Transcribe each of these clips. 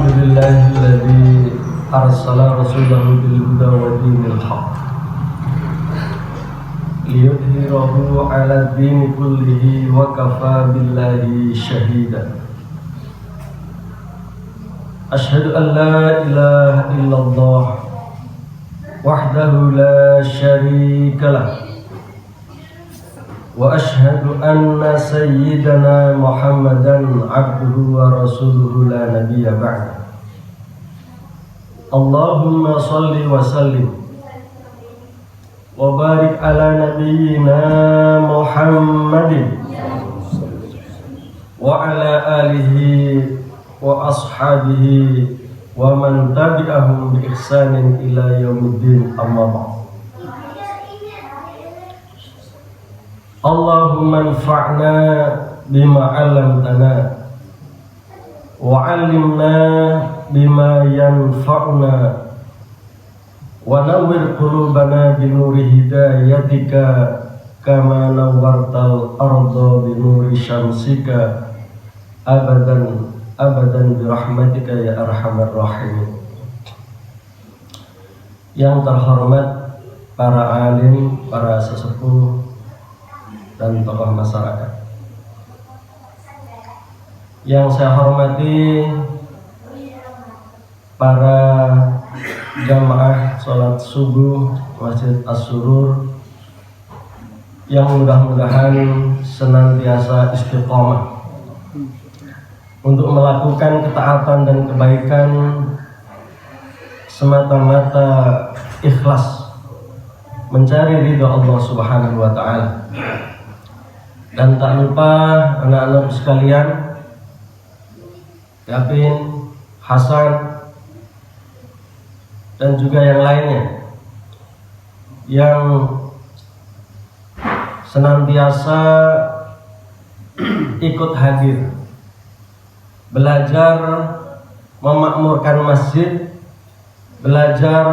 Alhamdulillahilladzi arsala rasulahu bil huda wa dinil haq liyudhhirahu 'ala dini kullihi wa kafa billahi shahida. Asyhadu an la ilaha illallah wahdahu la syarika lah wa asyhadu anna sayyidana Muhammadan abduhu wa rasuluhu la nabiyya ba'da. Allahumma salli wa sallim wa barik ala nabiyyina Muhammadin wa ala alihi wa ashabihi wa man tabi'ahum bi ihsanin ila yaumiddin, amma ba'd. Allahumma anfa'na bima 'allamtana wa 'allimna bima yanfa'una wa nawwir qulubana bi nuri hidayatika kama nawwartal arda bi nuri syamsika abadan abadan bi rahmatika ya arhamar rahimin. Yang terhormat para alim, para sesepuh dan tokoh masyarakat. Yang saya hormati para jamaah sholat subuh Masjid As-Surur yang mudah-mudahan senantiasa istiqomah untuk melakukan ketaatan dan kebaikan semata-mata ikhlas mencari ridha Allah Subhanahu wa taala. Dan tak lupa anak-anak sekalian, Yapin, Hasan, dan juga yang lainnya yang senantiasa ikut hadir, belajar memakmurkan masjid, belajar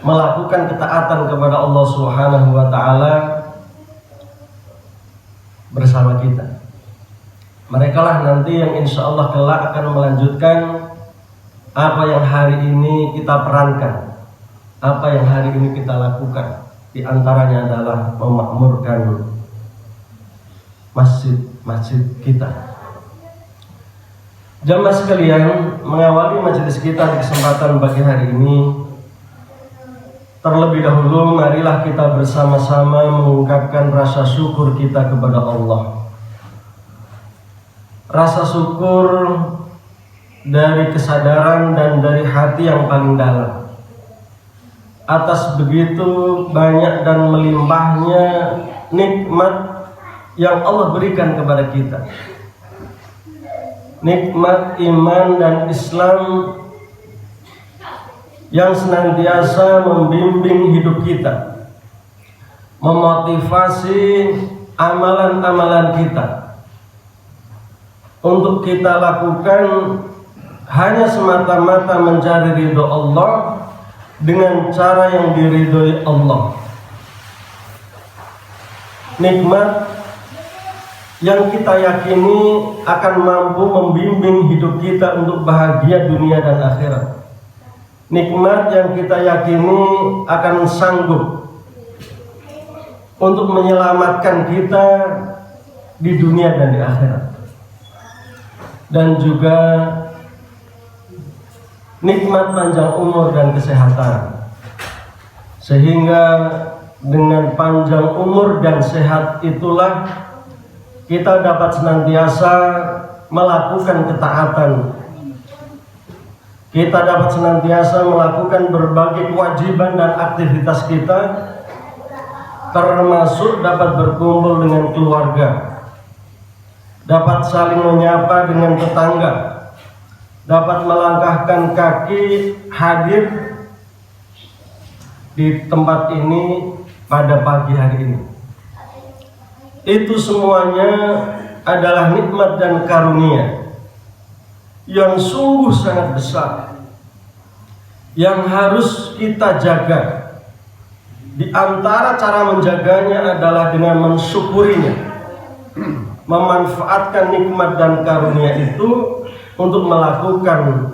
melakukan ketaatan kepada Allah Subhanahu wa taala bersama kita. Mereka lah nanti yang insya Allah kelak akan melanjutkan apa yang hari ini kita perankan, apa yang hari ini kita lakukan. Di antaranya adalah memakmurkan masjid kita. Jamaah sekalian, mengawali majelis kita di kesempatan pagi hari ini, terlebih dahulu marilah kita bersama-sama mengungkapkan rasa syukur kita kepada Allah. Rasa syukur dari kesadaran dan dari hati yang paling dalam atas begitu banyak dan melimpahnya nikmat yang Allah berikan kepada kita. Nikmat iman dan Islam yang senantiasa membimbing hidup kita, memotivasi amalan-amalan kita untuk kita lakukan hanya semata-mata mencari ridho Allah dengan cara yang diridhoi Allah. Nikmat yang kita yakini akan mampu membimbing hidup kita untuk bahagia dunia dan akhirat. Nikmat yang kita yakini akan sanggup untuk menyelamatkan kita di dunia dan di akhirat. Dan juga nikmat panjang umur dan kesehatan, sehingga dengan panjang umur dan sehat itulah kita dapat senantiasa melakukan ketaatan. Kita dapat senantiasa melakukan berbagai kewajiban dan aktivitas kita, termasuk dapat berkumpul dengan keluarga, dapat saling menyapa dengan tetangga, dapat melangkahkan kaki hadir di tempat ini pada pagi hari ini. Itu semuanya adalah nikmat dan karunia yang sungguh sangat besar, yang harus kita jaga. Di antara cara menjaganya adalah dengan mensyukurinya, memanfaatkan nikmat dan karunia itu untuk melakukan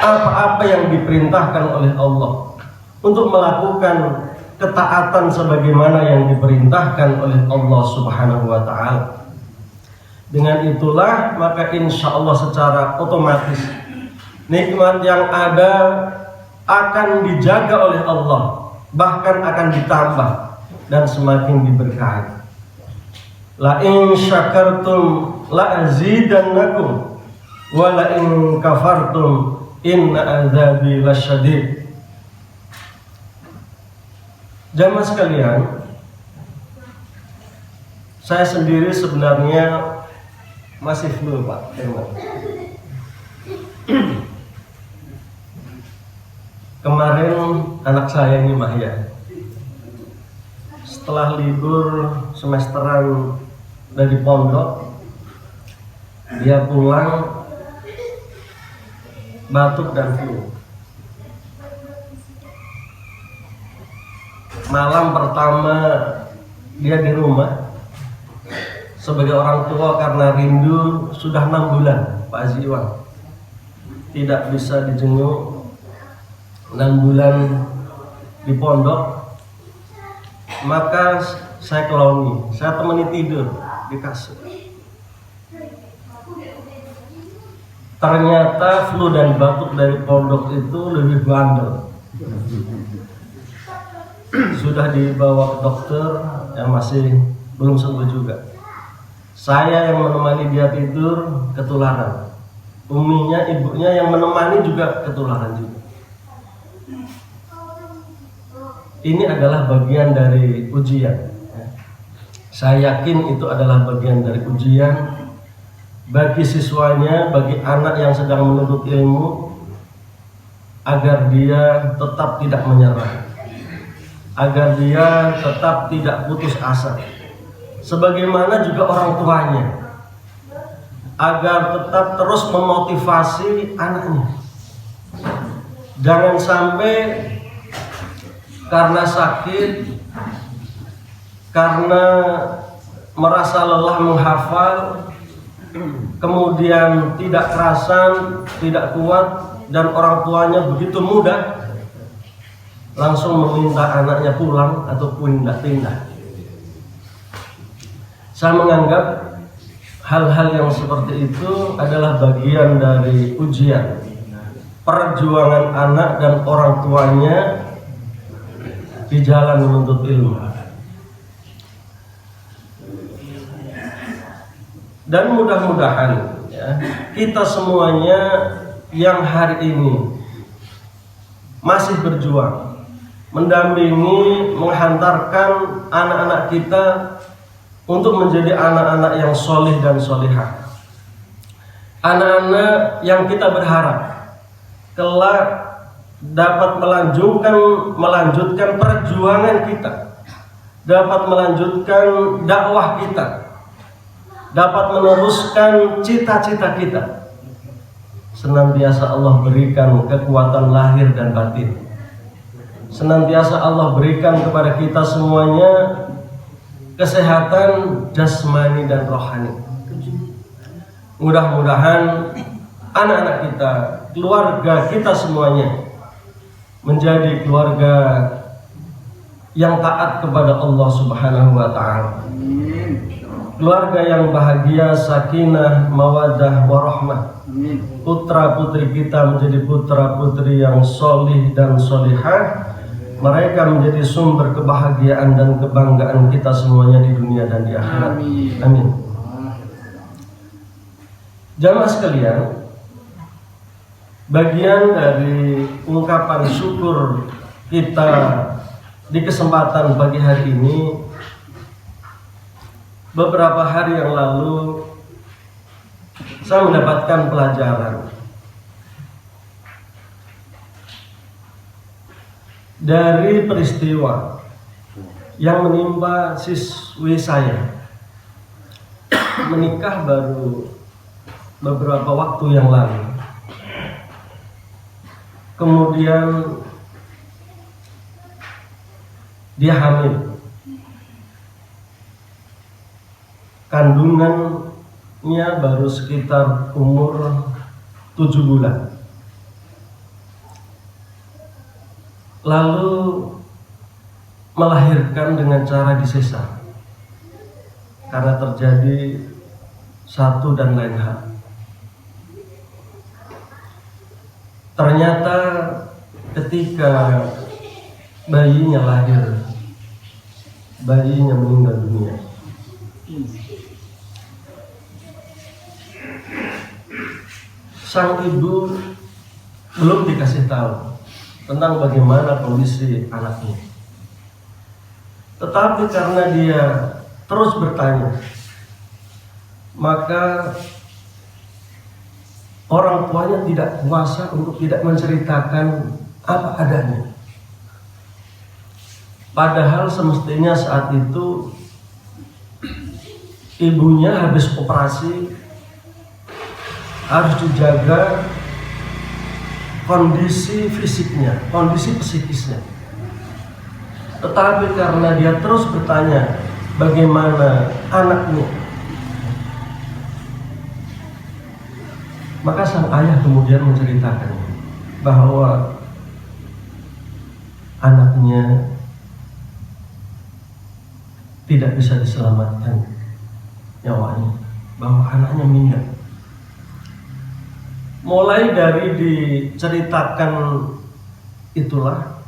apa-apa yang diperintahkan oleh Allah, untuk melakukan ketaatan sebagaimana yang diperintahkan oleh Allah Subhanahu wa Ta'ala. Dengan itulah maka insya Allah secara otomatis nikmat yang ada akan dijaga oleh Allah, bahkan akan ditambah dan semakin diberkahi. La in syakartum la azidannakum wa la in kafartum inna adzabi lasyadid. Jamaah sekalian, saya sendiri sebenarnya masih flu, Pak. Kemarin anak saya ini Mahya, setelah libur semesteran dari pondok, dia pulang batuk dan flu. Malam pertama dia di rumah sebagai orang tua karena rindu, sudah 6 bulan Pak Aziwan tidak bisa dijenguk, 6 bulan di pondok. Maka saya kelongi, saya temani tidur di kasur. Ternyata flu dan batuk dari pondok itu lebih bandel. Sudah dibawa ke dokter, yang masih belum sembuh juga. Saya yang menemani dia tidur ketularan. Uminya, ibunya yang menemani juga ketularan juga. Ini adalah bagian dari ujian. Saya yakin itu adalah bagian dari ujian bagi siswanya, bagi anak yang sedang menuntut ilmu, agar dia tetap tidak menyerah, agar dia tetap tidak putus asa. Sebagaimana juga orang tuanya, agar tetap terus memotivasi anaknya. Jangan sampai karena sakit, karena merasa lelah menghafal, kemudian tidak kerasan, tidak kuat, dan orang tuanya begitu mudah langsung meminta anaknya pulang atau pindah-pindah. Saya menganggap hal-hal yang seperti itu adalah bagian dari ujian perjuangan anak dan orang tuanya di jalan menuntut ilmu. Dan mudah-mudahan ya, kita semuanya yang hari ini masih berjuang mendampingi, menghantarkan anak-anak kita untuk menjadi anak-anak yang solih dan solihah, anak-anak yang kita berharap kelak dapat melanjutkan perjuangan kita, dapat melanjutkan dakwah kita, dapat meneruskan cita-cita kita. Senantiasa Allah berikan kekuatan lahir dan batin. Senantiasa Allah berikan kepada kita semuanya kesehatan jasmani dan rohani. Mudah-mudahan anak-anak kita, keluarga kita semuanya menjadi keluarga yang taat kepada Allah Subhanahu wa Ta'ala. Keluarga yang bahagia, sakinah, mawaddah, warahmah. Putra putri kita menjadi putra putri yang solih dan solihah. Mereka menjadi sumber kebahagiaan dan kebanggaan kita semuanya di dunia dan di akhirat. Amin. Jamaah sekalian, bagian dari ungkapan syukur kita di kesempatan pagi hari ini, beberapa hari yang lalu saya mendapatkan pelajaran dari peristiwa yang menimpa siswi saya. Menikah baru beberapa waktu yang lalu, kemudian dia hamil, kandungan baru sekitar umur 7 bulan. Lalu melahirkan dengan cara disesar karena terjadi satu dan lain hal. Ternyata ketika bayinya lahir, bayinya meninggal dunia. Sang ibu belum dikasih tahu tentang bagaimana kondisi anaknya. Tetapi karena dia terus bertanya, maka orang tuanya tidak kuasa untuk tidak menceritakan apa adanya. Padahal semestinya saat itu ibunya habis operasi, harus dijaga kondisi fisiknya, kondisi psikisnya. Tetapi karena dia terus bertanya bagaimana anaknya, maka sang ayah kemudian menceritakan bahwa anaknya tidak bisa diselamatkan nyawanya, bahwa anaknya meninggal. Mulai dari diceritakan itulah,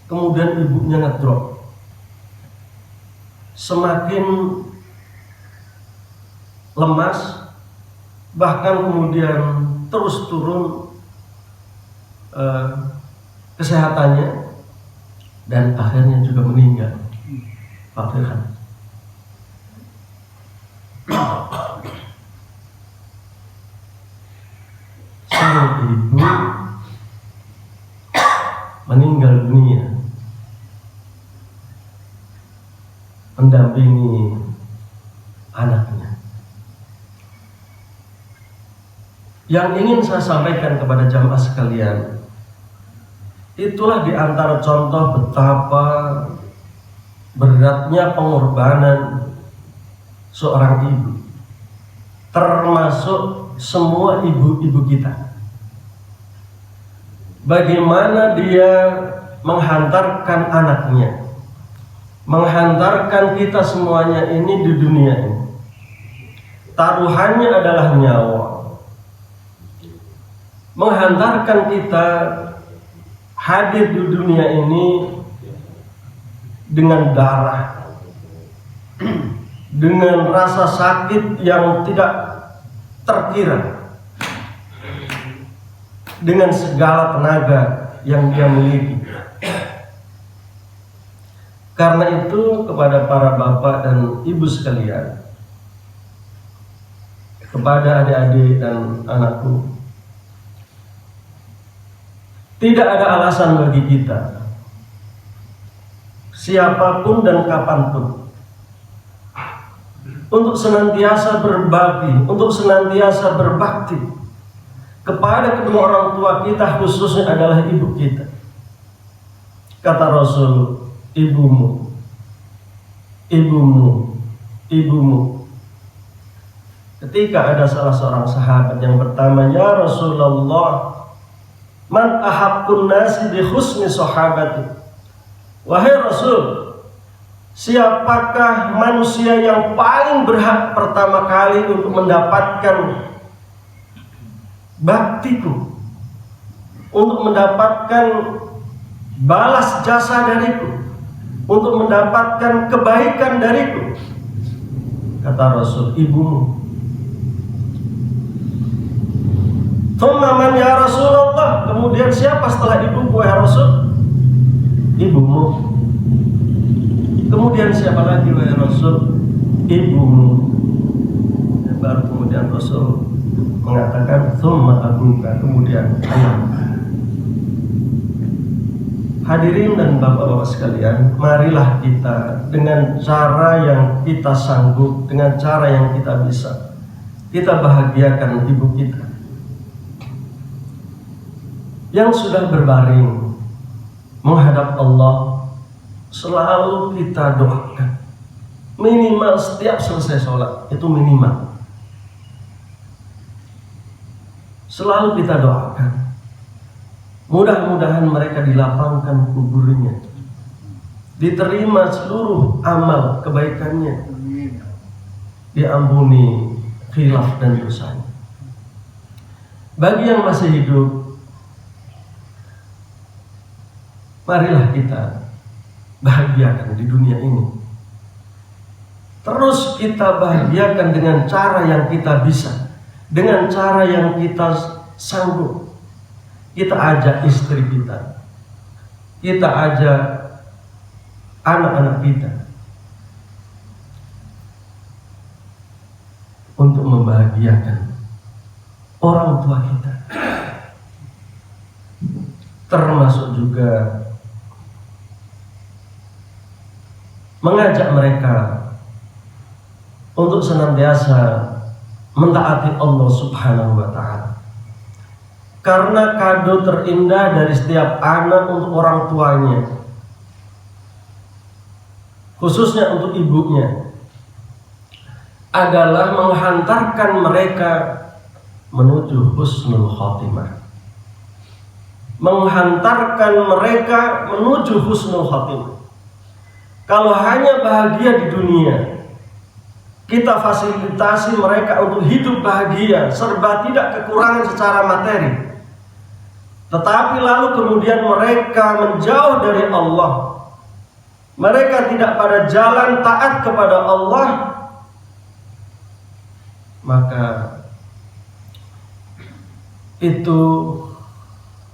kemudian ibunya ngedrop, semakin lemas, bahkan kemudian terus turun kesehatannya, dan akhirnya juga meninggal. Pak Firhan, sang ibu meninggal dunia mendampingi anaknya. Yang ingin saya sampaikan kepada jamaah sekalian, itulah di antara contoh betapa beratnya pengorbanan seorang ibu, termasuk semua ibu-ibu kita. Bagaimana dia menghantarkan anaknya, menghantarkan kita semuanya ini di dunia ini. Taruhannya adalah nyawa. Menghantarkan kita hadir di dunia ini dengan darah, dengan rasa sakit yang tidak terkira, dengan segala tenaga yang dia miliki. Karena itu kepada para bapak dan ibu sekalian, kepada adik-adik dan anakku, tidak ada alasan bagi kita, siapapun dan kapanpun, untuk senantiasa berbagi, untuk senantiasa berbakti kepada kedua orang tua kita, khususnya adalah ibu kita. Kata Rasul, ibumu, ibumu, ibumu. Ketika ada salah seorang sahabat yang bertanya, ya Rasulullah, man ahaqqun nasi bi husni sahabati. Wahai Rasul, siapakah manusia yang paling berhak pertama kali untuk mendapatkan baktiku, untuk mendapatkan balas jasa dariku, untuk mendapatkan kebaikan dariku? Kata Rasul, ibumu. Thumma ya Rasulullah, kemudian siapa setelah ibuku ya Rasul? Ibumu. Kemudian siapa lagi ya Rasul? Ibumu. Dan baru kemudian Rasul mengatakan thumma abuka, kemudian ayah. Hadirin dan bapak-bapak sekalian, marilah kita dengan cara yang kita sanggup, dengan cara yang kita bisa, kita bahagiakan ibu kita yang sudah berbaring menghadap Allah. Selalu kita doakan, minimal setiap selesai sholat, itu minimal selalu kita doakan. Mudah-mudahan mereka dilapangkan kuburnya, diterima seluruh amal kebaikannya, diampuni khilaf dan dosanya. Bagi yang masih hidup, marilah kita bahagiakan di dunia ini. Terus kita bahagiakan dengan cara yang kita bisa, dengan cara yang kita sanggup. Kita ajak istri kita, kita ajak anak-anak kita untuk membahagiakan orang tua kita. Termasuk juga mengajak mereka untuk senantiasa mentaati Allah Subhanahu wa Ta'ala. Karena kado terindah dari setiap anak untuk orang tuanya, khususnya untuk ibunya, adalah menghantarkan mereka menuju husnul khotimah. Menghantarkan mereka menuju husnul khotimah. Kalau hanya bahagia di dunia, kita fasilitasi mereka untuk hidup bahagia, serba tidak kekurangan secara materi, tetapi lalu kemudian mereka menjauh dari Allah, mereka tidak pada jalan taat kepada Allah, maka itu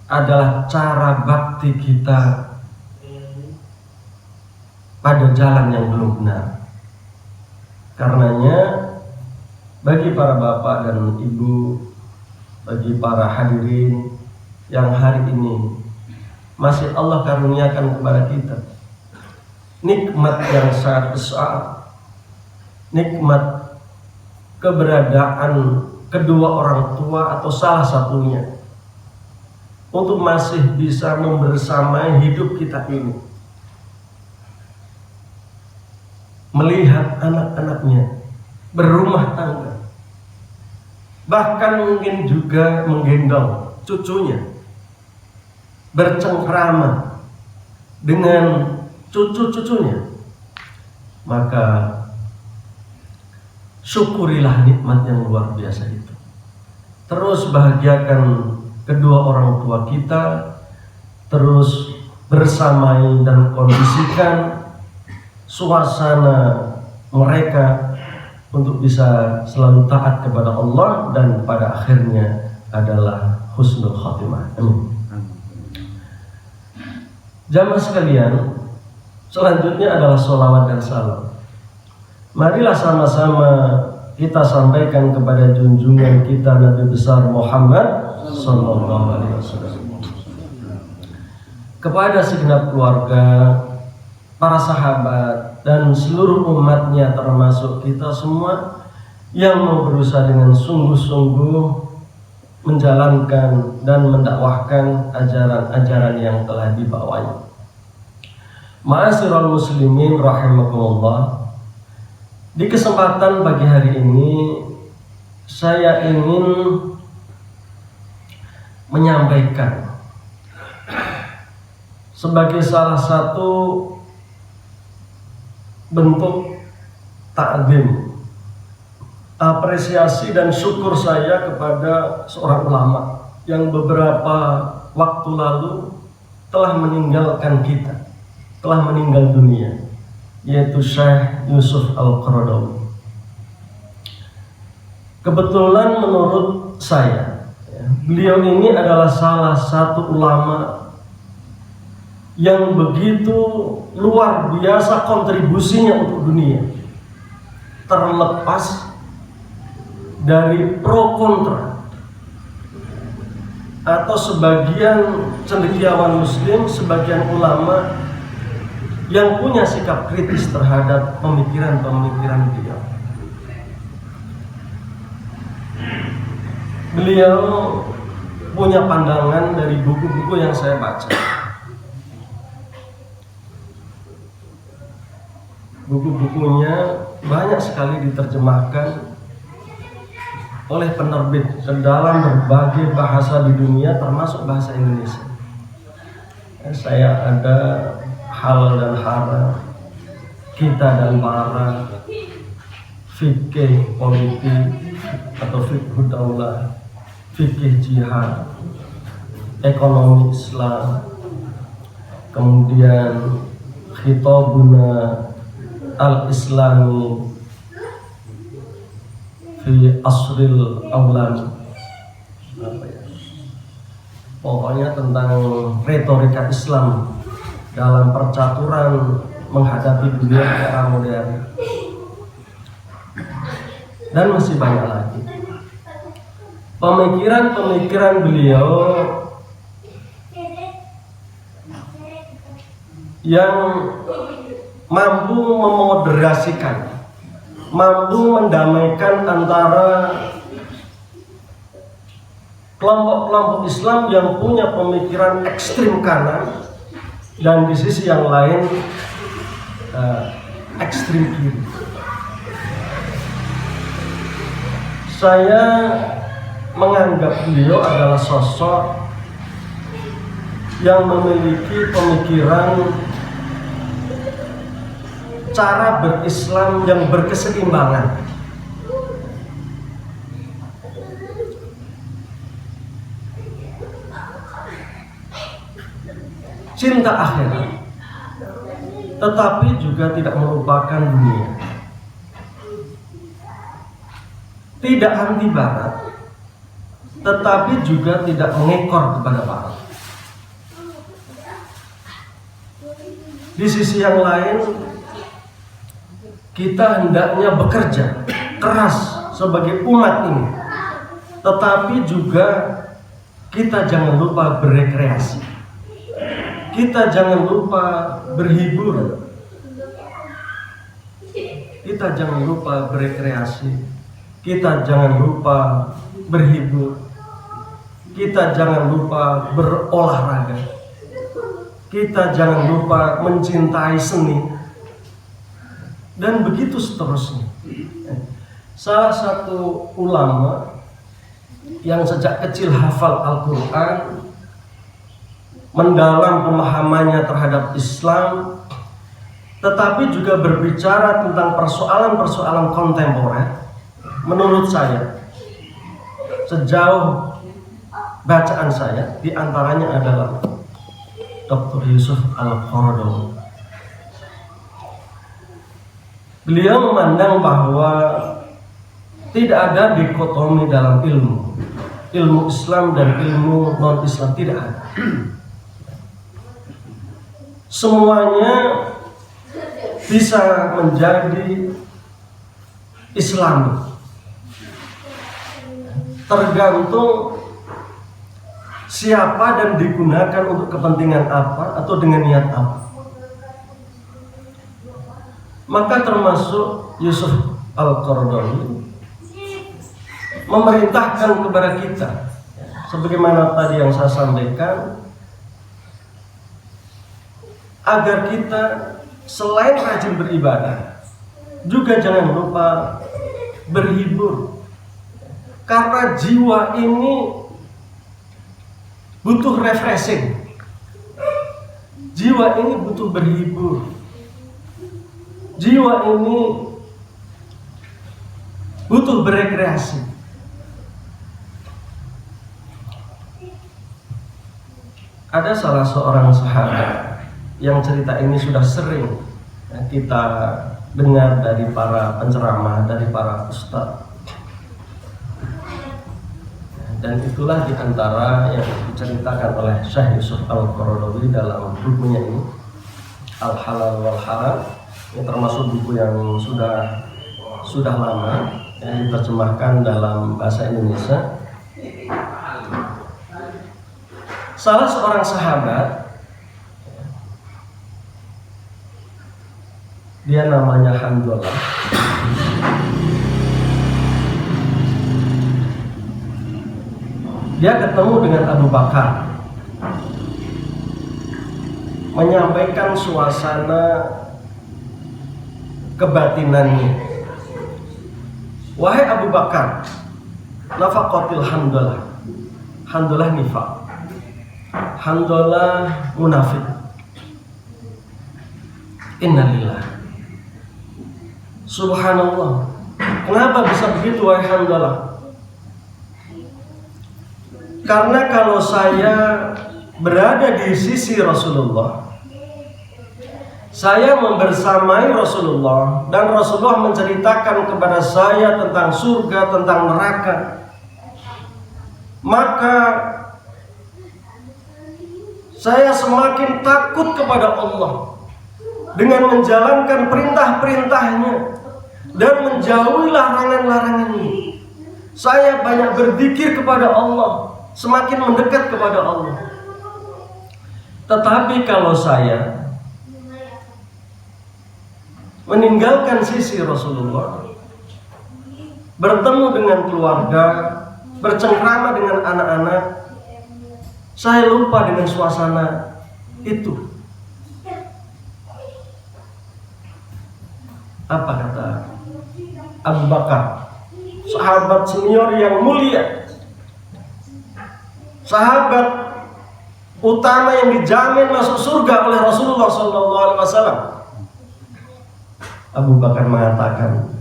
adalah cara bakti kita pada jalan yang belum benar. Karenanya bagi para bapak dan ibu, bagi para hadirin yang hari ini masih Allah karuniakan kepada kita nikmat yang sangat besar, nikmat keberadaan kedua orang tua atau salah satunya untuk masih bisa membersamai hidup kita ini, melihat anak-anaknya berumah tangga, bahkan mungkin juga menggendong cucunya, bercengkrama dengan cucu-cucunya, maka syukurilah nikmat yang luar biasa itu. Terus bahagiakan kedua orang tua kita, terus bersamai dan kondisikan suasana mereka untuk bisa selalu taat kepada Allah dan pada akhirnya adalah husnul khatimah. Amin. Jamaah sekalian, selanjutnya adalah sholawat dan salam. Marilah sama-sama kita sampaikan kepada junjungan kita Nabi besar Muhammad sallallahu alaihi wasallam, kepada segenap keluarga, para sahabat dan seluruh umatnya, termasuk kita semua yang mau berusaha dengan sungguh-sungguh menjalankan dan mendakwahkan ajaran-ajaran yang telah dibawanya. Ma'asyiral muslimin rahimakumullah, di kesempatan pagi hari ini saya ingin menyampaikan sebagai salah satu bentuk ta'zim, apresiasi dan syukur saya kepada seorang ulama yang beberapa waktu lalu telah meninggalkan kita, telah meninggal dunia, yaitu Syekh Yusuf Al-Qaradawi. Kebetulan menurut saya, beliau ini adalah salah satu ulama yang begitu luar biasa kontribusinya untuk dunia, terlepas dari pro kontra atau sebagian cendekiawan muslim, sebagian ulama yang punya sikap kritis terhadap pemikiran-pemikiran beliau. Beliau punya pandangan dari buku-buku yang saya baca. Buku-bukunya banyak sekali diterjemahkan oleh penerbit ke dalam berbagai bahasa di dunia termasuk bahasa Indonesia. Saya ada Halal dan Haram, Kita dan Bara, Fikih Politik atau Fiqh Daulah, Fikih Jihad, Ekonomi Islam, kemudian Khitabuna Al-Islami fi Asril Awlan, pokoknya tentang retorika Islam dalam percaturan menghadapi dunia era modern, dan masih banyak lagi. Pemikiran-pemikiran beliau yang mampu memoderasikan, mampu mendamaikan antara kelompok-kelompok Islam yang punya pemikiran ekstrim kanan dan di sisi yang lain ekstrim kiri. Saya menganggap beliau adalah sosok yang memiliki pemikiran cara berislam yang berkeseimbangan. Cinta akhirat, tetapi juga tidak melupakan dunia. Tidak anti barat, tetapi juga tidak mengekor kepada barat. Di sisi yang lain, kita hendaknya bekerja keras sebagai umat ini, tetapi juga kita jangan lupa berekreasi, kita jangan lupa berhibur, kita jangan lupa berekreasi, kita jangan lupa berhibur, kita jangan lupa berolahraga, kita jangan lupa mencintai seni, dan begitu seterusnya. Salah satu ulama yang sejak kecil hafal Al-Quran, mendalam pemahamannya terhadap Islam, tetapi juga berbicara tentang persoalan-persoalan kontemporer, menurut saya, sejauh bacaan saya, diantaranya adalah Dr. Yusuf Al-Qaradawi. Beliau memandang bahwa tidak ada dikotomi dalam ilmu Islam dan ilmu non-Islam, tidak ada. Semuanya bisa menjadi Islami, tergantung siapa dan digunakan untuk kepentingan apa atau dengan niat apa. Maka termasuk Yusuf Al-Qaradawi memerintahkan kepada kita, sebagaimana tadi yang saya sampaikan, agar kita selain rajin beribadah, juga jangan lupa berhibur, karena jiwa ini butuh refreshing, jiwa ini butuh berhibur, jiwa ini butuh berekreasi. Ada salah seorang sahabat yang cerita ini sudah sering kita dengar dari para penceramah, dari para ustadz. Dan itulah diantara yang diceritakan oleh Syekh Yusuf Al-Qaradawi dalam bukunya ini, Al-Halal wal Haram. Ini termasuk buku yang sudah lama, yang diterjemahkan dalam bahasa Indonesia. Salah seorang sahabat, dia namanya Hanzalah, dia ketemu dengan Abu Bakar, menyampaikan suasana kebatinannya. Wahai Abu Bakar, nafaqatil hamdalah. Hamdalah nifaq. Hamdalah munafik. Innalillah. Subhanallah. Kenapa bisa begitu wahai hamdalah? Karena kalau saya berada di sisi Rasulullah, saya membersamai Rasulullah, dan Rasulullah menceritakan kepada saya tentang surga, tentang neraka, maka saya semakin takut kepada Allah dengan menjalankan perintah-perintahnya dan menjauhi larangan-larangannya. Saya banyak berzikir kepada Allah, semakin mendekat kepada Allah. Tetapi kalau saya meninggalkan sisi Rasulullah, bertemu dengan keluarga, bercengkrama dengan anak-anak, saya lupa dengan suasana itu. Apa kata Abu Bakar, sahabat senior yang mulia, sahabat utama yang dijamin masuk surga oleh Rasulullah SAW. Abu Bakar mengatakan,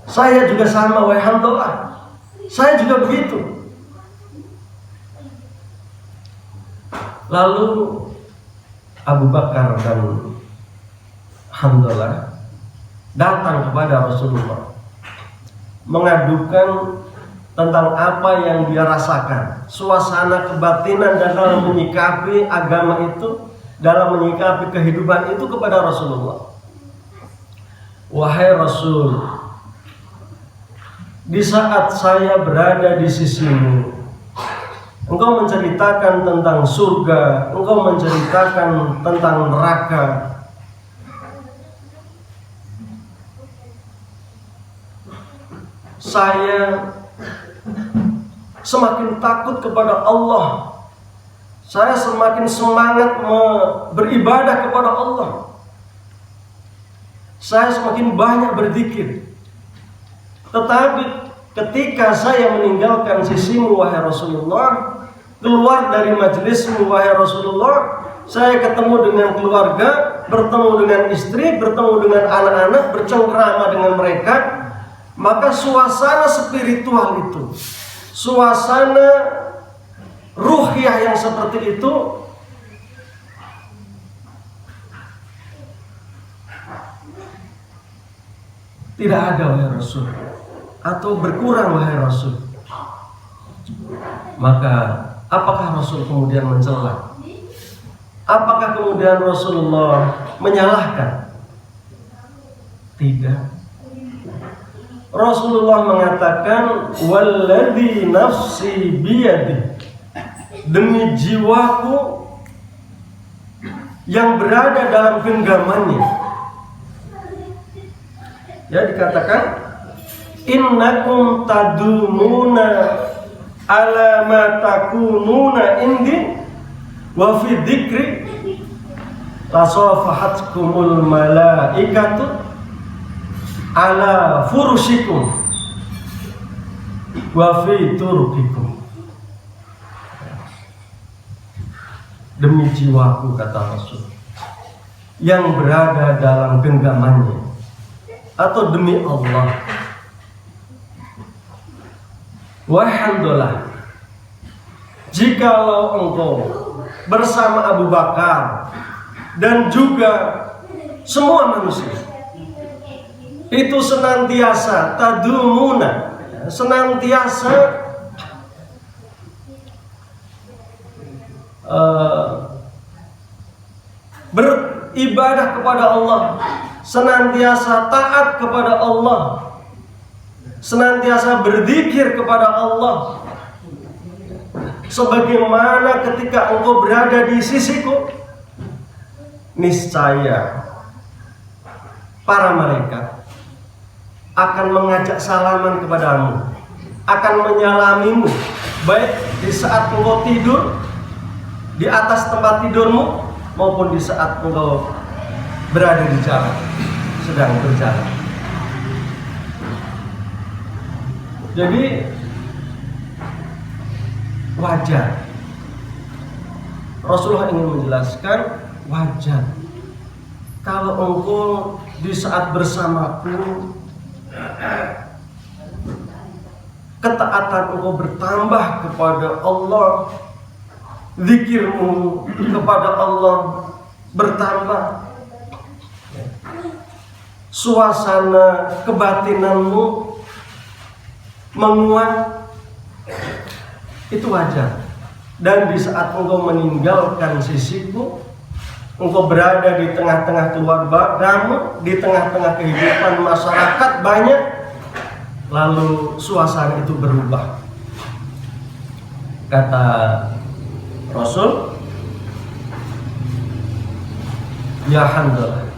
saya juga sama wahai Hamdalah, saya juga begitu. Lalu Abu Bakar dan Hamdalah datang kepada Rasulullah, mengadukan tentang apa yang dia rasakan, suasana kebatinan dan dalam menyikapi agama itu, dalam menyikapi kehidupan itu kepada Rasulullah. Wahai Rasul, di saat saya berada di sisimu, engkau menceritakan tentang surga, engkau menceritakan tentang neraka. Saya semakin takut kepada Allah. Saya semakin semangat beribadah kepada Allah. Saya semakin banyak berzikir. Tetapi ketika saya meninggalkan sisimu wahai Rasulullah, keluar dari majelismu wahai Rasulullah, saya ketemu dengan keluarga, bertemu dengan istri, bertemu dengan anak-anak, bercengkrama dengan mereka, maka suasana spiritual itu, suasana ruhiyah yang seperti itu tidak ada wahai Rasul, atau berkurang wahai Rasul. Maka apakah Rasul kemudian mencela? Apakah kemudian Rasulullah menyalahkan? Tidak. Rasulullah mengatakan, walladzi nafsi biyadi, demi jiwaku yang berada dalam genggamannya. Ya, dikatakan, innakum tadumuna ala ma takununa indi wa fi dzikri lasafahatkumul malaikatu ala furushikum wa fi turqikum. Demi jiwaku, kata Rasul, yang berada dalam genggamannya, atau demi Allah, wahai Hamdalah, jikalau engkau bersama Abu Bakar dan juga semua manusia itu senantiasa tadumuna, senantiasa beribadah kepada Allah, senantiasa taat kepada Allah, senantiasa berzikir kepada Allah, sebagaimana ketika engkau berada di sisiku, niscaya para malaikat akan mengajak salaman kepadamu, akan menyalamimu, baik di saat engkau tidur di atas tempat tidurmu, maupun di saat engkau berada di jalan, sedang berjalan. Jadi wajar. Rasulullah ingin menjelaskan wajar kalau engkau di saat bersamaku ketaatan engkau bertambah kepada Allah, zikirmu kepada Allah bertambah, suasana kebatinanmu menguat, itu wajar. Dan di saat engkau meninggalkan sisiku, engkau berada di tengah-tengah keluargamu, di tengah-tengah kehidupan masyarakat banyak, lalu suasana itu berubah. Kata Rasul, ya Handalah,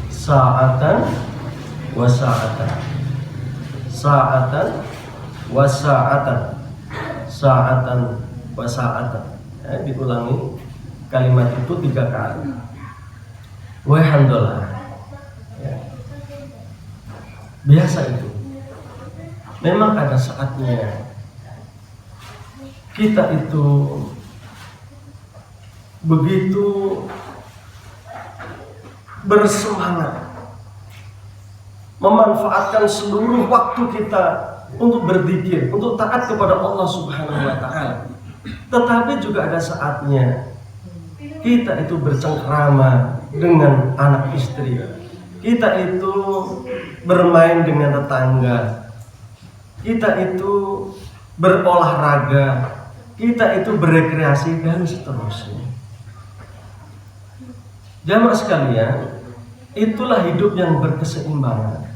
sa'atan wa sa'atan, sa'atan wa sa'atan, sa'atan wa sa'atan. Diulangi kalimat itu 3 kali. Wahai Handalah, biasa itu. Memang ada saatnya kita itu begitu bersemangat memanfaatkan seluruh waktu kita untuk berzikir, untuk taat kepada Allah Subhanahu wa taala. Tetapi juga ada saatnya kita itu bercengkrama dengan anak istri, kita itu bermain dengan tetangga, kita itu berolahraga, kita itu berekreasi, dan seterusnya. Jamaah sekalian, itulah hidup yang berkeseimbangan.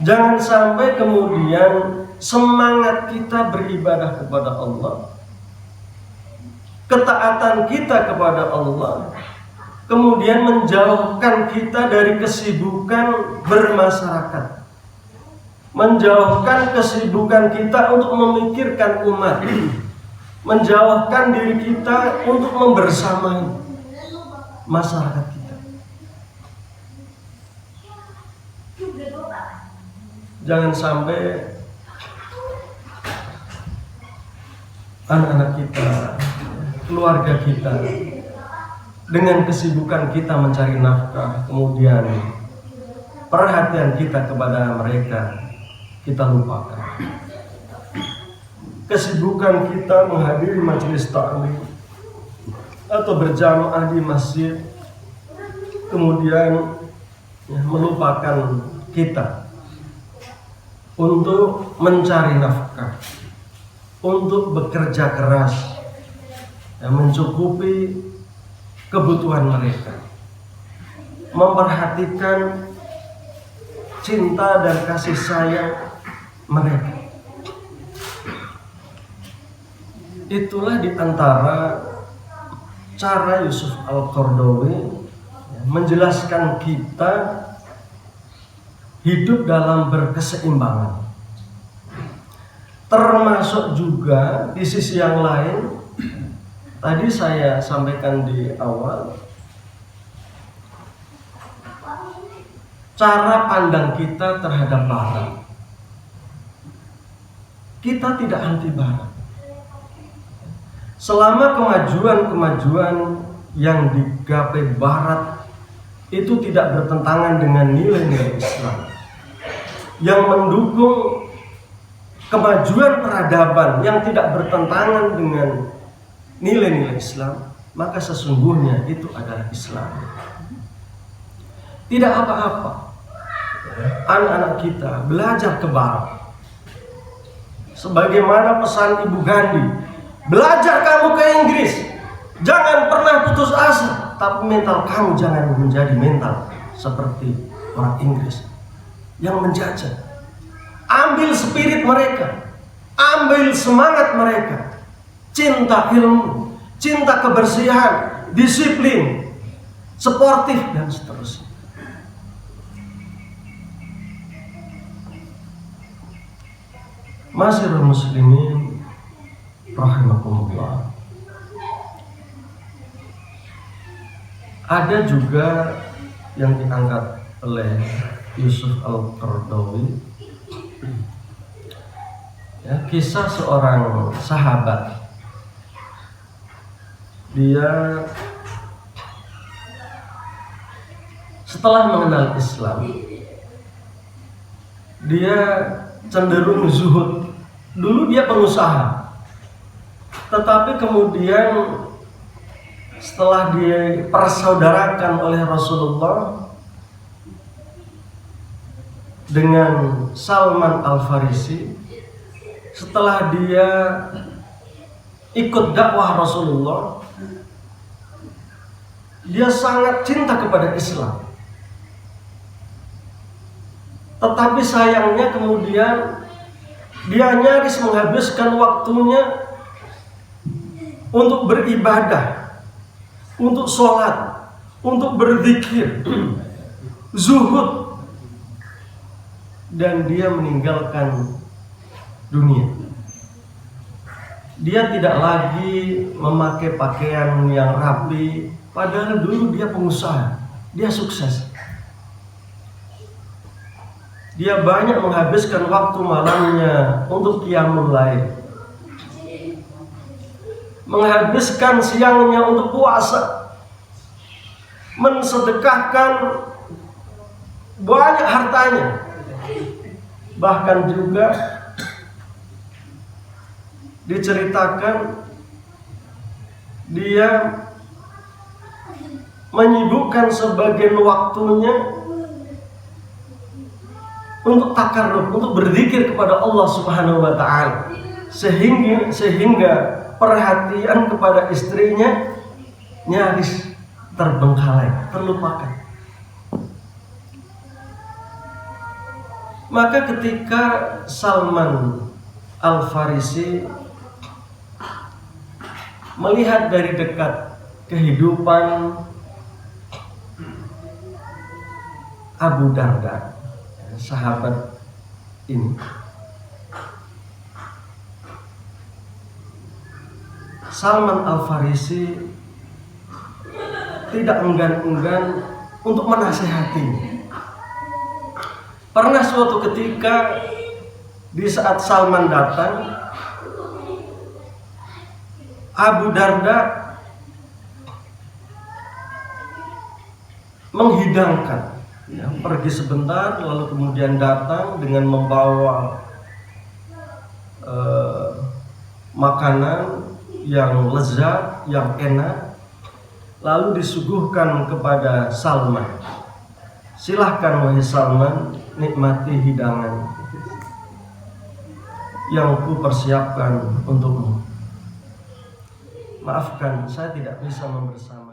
Jangan sampai kemudian semangat kita beribadah kepada Allah, ketaatan kita kepada Allah, kemudian menjauhkan kita dari kesibukan bermasyarakat, menjauhkan kesibukan kita untuk memikirkan umat, menjauhkan diri kita untuk membersamai masyarakat kita. Jangan sampai anak-anak kita, keluarga kita, dengan kesibukan kita mencari nafkah, kemudian perhatian kita kepada mereka kita lupakan. Kesibukan kita menghadiri majelis taklim atau berjamaah di masjid, kemudian melupakan kita untuk mencari nafkah, untuk bekerja keras dan mencukupi kebutuhan mereka, memperhatikan cinta dan kasih sayang mereka. Itulah di antara cara Yusuf Al-Qaradawi menjelaskan kita hidup dalam berkeseimbangan. Termasuk juga di sisi yang lain, tadi saya sampaikan di awal, cara pandang kita terhadap barat. Kita tidak anti barat. Selama kemajuan-kemajuan yang digapai barat itu tidak bertentangan dengan nilai-nilai Islam, yang mendukung kemajuan peradaban yang tidak bertentangan dengan nilai-nilai Islam, maka sesungguhnya itu adalah Islam. Tidak apa-apa anak-anak kita belajar ke barat. Sebagaimana pesan Ibu Gandhi, belajar kamu ke Inggris, jangan pernah putus asa, tapi mental kamu jangan menjadi mental seperti orang Inggris yang menjajah. Ambil spirit mereka, ambil semangat mereka, cinta ilmu, cinta kebersihan, disiplin, sportif, dan seterusnya. Masyarul muslimin rahimakumullah. Ada juga yang diangkat oleh Yusuf Al-Qaradawi, Ya, kisah seorang sahabat. Dia setelah mengenal Islam, dia cenderung zuhud. Dulu dia pengusaha, tetapi kemudian setelah dipersaudarakan oleh Rasulullah dengan Salman Al-Farisi, setelah dia ikut dakwah Rasulullah, dia sangat cinta kepada Islam. Tetapi sayangnya kemudian dia nyaris menghabiskan waktunya untuk beribadah, untuk sholat, untuk berzikir, zuhud, dan dia meninggalkan dunia. Dia tidak lagi memakai pakaian yang rapi, padahal dulu dia pengusaha, dia sukses. Dia banyak menghabiskan waktu malamnya untuk qiyamul lail, menghabiskan siangnya untuk puasa, mensedekahkan banyak hartanya. Bahkan juga diceritakan dia menyibukkan sebagian waktunya untuk takarrub, untuk berzikir kepada Allah Subhanahu wa taala, sehingga perhatian kepada istrinya nyaris terbengkalai, terlupakan. Maka ketika Salman Al-Farisi melihat dari dekat kehidupan Abu Darda, sahabat ini, Salman Al-Farisi tidak enggan-enggan untuk menasihatinya. Pernah suatu ketika di saat Salman datang, Abu Darda menghidangkan, ya, pergi sebentar lalu kemudian datang dengan membawa makanan yang lezat, yang enak, lalu disuguhkan kepada Salman. Silahkan wahai Salman, nikmati hidangan yang ku persiapkan untukmu. Maafkan, saya tidak bisa membersamakan.